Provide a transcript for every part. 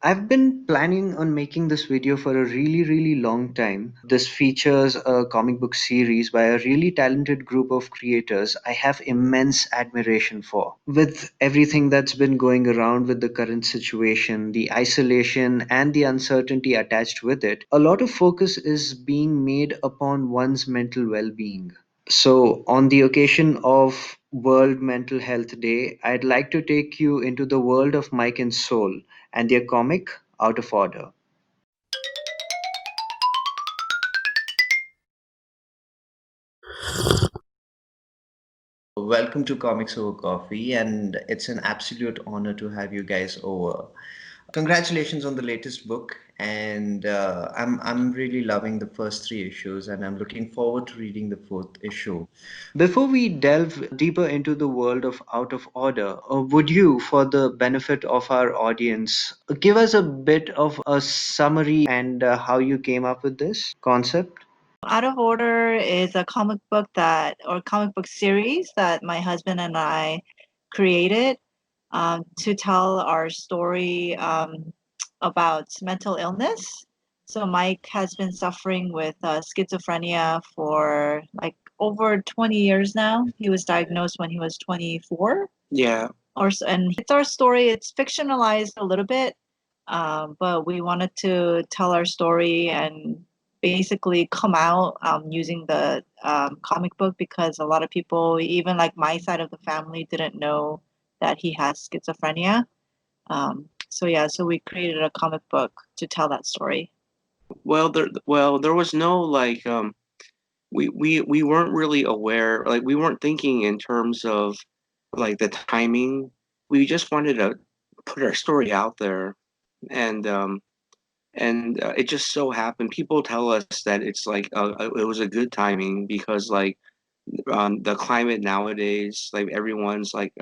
I've been planning on making this video for a really long time. This features a comic book series by a really talented group of creators I have immense admiration for. With everything that's been going around with the current situation, the isolation, and the uncertainty attached with it, a lot of focus is being made upon one's mental well being. So, on the occasion of World Mental Health Day, I'd like to take you into the world of Mike and Soul and their comic Out of Order. Welcome to Comics Over Coffee, and it's an absolute honor to have you guys over. Congratulations on the latest book, and I'm really loving the first three issues, and I'm looking forward to reading the fourth issue. Before we delve deeper into the world of Out of Order, would you, for the benefit of our audience, give us a bit of a summary and how you came up with this concept? Out of Order is a comic book or comic book series that my husband and I created to tell our story about mental illness. So Mike has been suffering with schizophrenia for like over 20 years now. He was diagnosed when he was 24. Yeah. And it's our story. It's fictionalized a little bit, but we wanted to tell our story and basically come out using the comic book because a lot of people, even like my side of the family, didn't know that he has schizophrenia. So we created a comic book to tell that story. There was no like we weren't really aware, like we weren't thinking in terms of like the timing. We just wanted to put our story out there, and it just so happened people tell us that it's like it was a good timing because like the climate nowadays, like everyone's like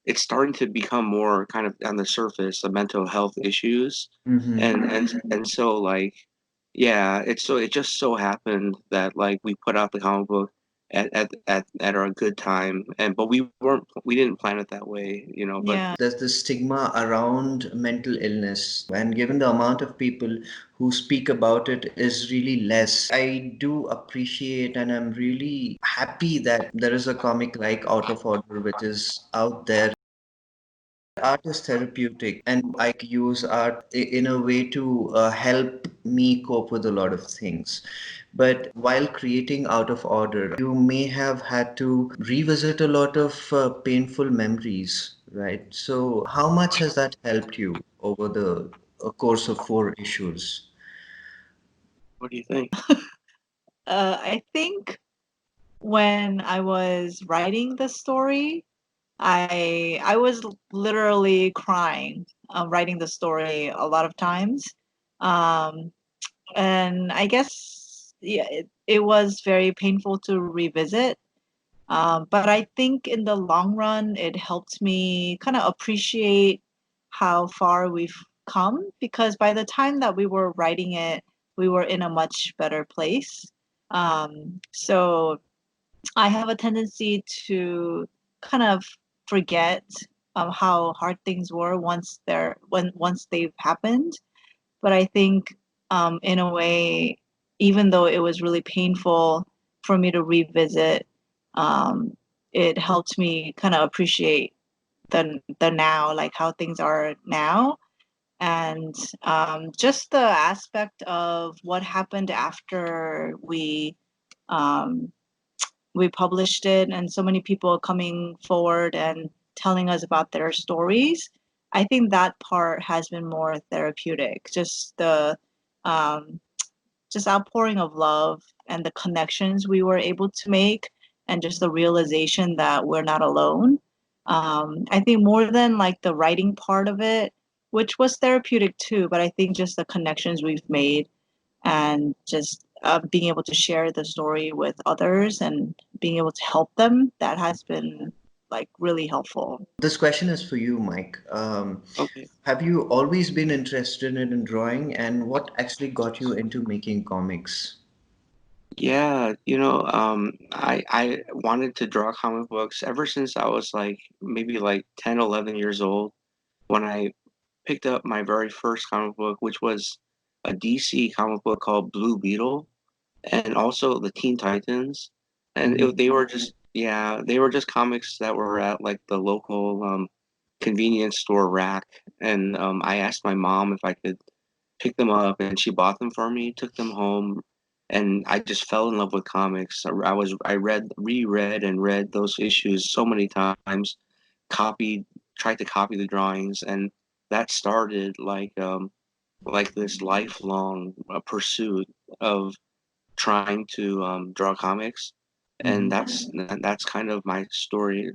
it's starting to become more kind of on the surface of mental health issues, and so like yeah, it just so happened that like we put out the comic book at our good time, and but we didn't plan it that way, you know. But Yeah. There's this stigma around mental illness, and given the amount of people who speak about it is really less, I do appreciate and I'm really happy that there is a comic like Out of Order which is out there. Art is therapeutic, and I use art in a way to help me cope with a lot of things. But while creating Out of Order, you may have had to revisit a lot of painful memories, right? So, how much has that helped you over the course of four issues? what do you think? I think when I was writing the story, I was literally crying writing the story a lot of times. Um, and I guess yeah, it was very painful to revisit. But I think in the long run, it helped me kind of appreciate how far we've come because by the time that we were writing it, we were in a much better place. So I have a tendency to kind of forget how hard things were once they've happened. But I think in a way, even though it was really painful for me to revisit, um, it helped me kind of appreciate the now, like how things are now, and just the aspect of what happened after um, we published it and so many people coming forward and telling us about their stories. I think that part has been more therapeutic. Just the um, just outpouring of love and the connections we were able to make and just the realization that we're not alone. I think more than like the writing part of it, which was therapeutic too, but I think just the connections we've made and just being able to share the story with others and being able to help them, that has been like really helpful. This question is for you, Mike. Okay. Have you always been interested in drawing, and what actually got you into making comics? Yeah, I wanted to draw comic books ever since I was like maybe like 10, 11 years old when I picked up my very first comic book, which was a DC comic book called Blue Beetle, and also the Teen Titans. And Mhm. they were just, yeah, they were just comics that were at like the local convenience store rack. And I asked my mom if I could pick them up, and she bought them for me, took them home, and I just fell in love with comics. I read, reread, and read those issues so many times, copied, tried to copy the drawings, and that started like this lifelong pursuit of trying to draw comics, and Mhm. that's kind of my story.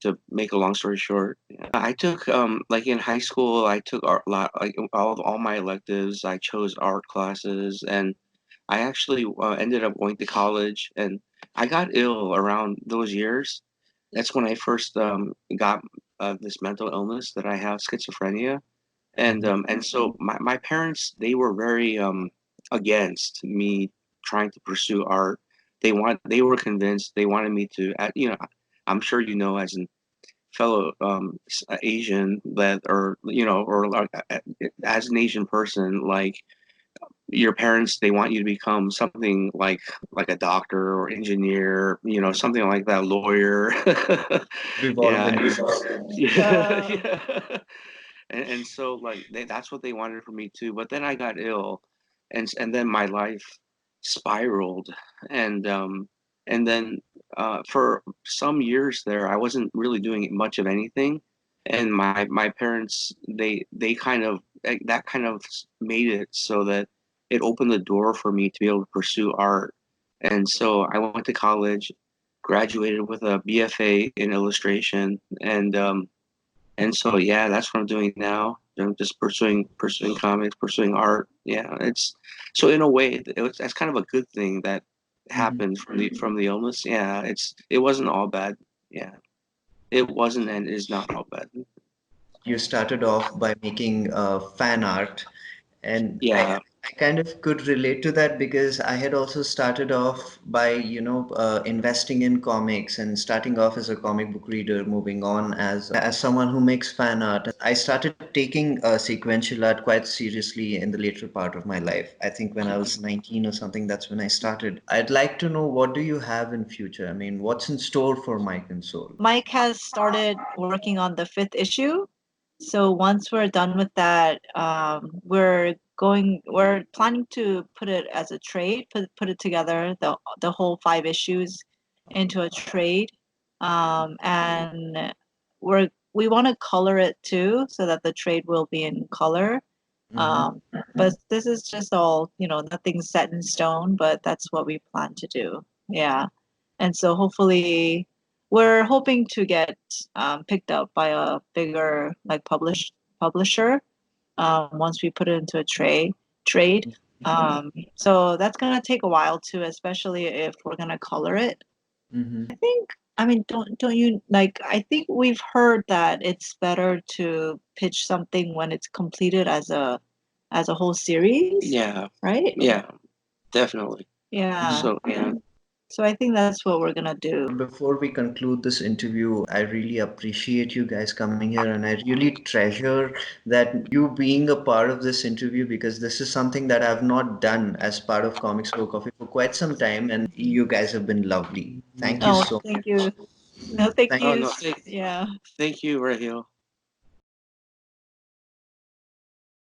To make a long story short, yeah. I took like in high school, I took art lot like all my electives. I chose art classes, and I actually ended up going to college, and I got ill around those years. That's when I first got this mental illness that I have, schizophrenia, Mhm. and so my parents, they were very against me trying to pursue art. They were convinced, they wanted me to I'm sure you know, as an fellow Asian, that, or or like, as an Asian person, like your parents, they want you to become something like a doctor or engineer, something like that, lawyer. We've all Yeah, been and there. yeah, Uh, yeah. And so like that's what they wanted for me too. But then I got ill, and then my life spiraled, and then for some years there, I wasn't really doing much of anything, and my parents, they kind of that kind of made it so that it opened the door for me to be able to pursue art. And so I went to college, graduated with a BFA in illustration, and so yeah, that's what I'm doing now. I'm just pursuing comics, pursuing art. Yeah, it's so in a way that's kind of a good thing that Mhm. happened from the illness. Yeah, it wasn't all bad. Yeah, it wasn't and is not all bad. You started off by making fan art, and Yeah, I kind of could relate to that because I had also started off by, investing in comics and starting off as a comic book reader, moving on as someone who makes fan art. I started taking sequential art quite seriously in the later part of my life. I think when I was 19 or something, that's when I started. I'd like to know, what do you have in future? I mean, what's in store for Mike and Soul? Mike has started working on the fifth issue. So once we're done with that, we're planning to put it as a trade, put it together, the whole five issues into a trade. And we want to color it too, so that the trade will be in color. Mm-hmm. But this is just all, nothing's set in stone, but that's what we plan to do. Yeah. And so hopefully we're hoping to get picked up by a bigger like publisher once we put it into a trade. So that's gonna take a while too, especially if we're gonna color it. Mm-hmm. I think, I mean, don't you like? I think we've heard that it's better to pitch something when it's completed as a whole series, yeah, right? yeah, definitely. Yeah. So yeah, So I think that's what we're gonna do. Before we conclude this interview, I really appreciate you guys coming here, and I really treasure that you being a part of this interview, because this is something that I've not done as part of Comics for Coffee for quite some time, and you guys have been lovely. Thank you Oh, so much. thank you. No, thank Thank oh you. no, Yeah. thank you, Rahil.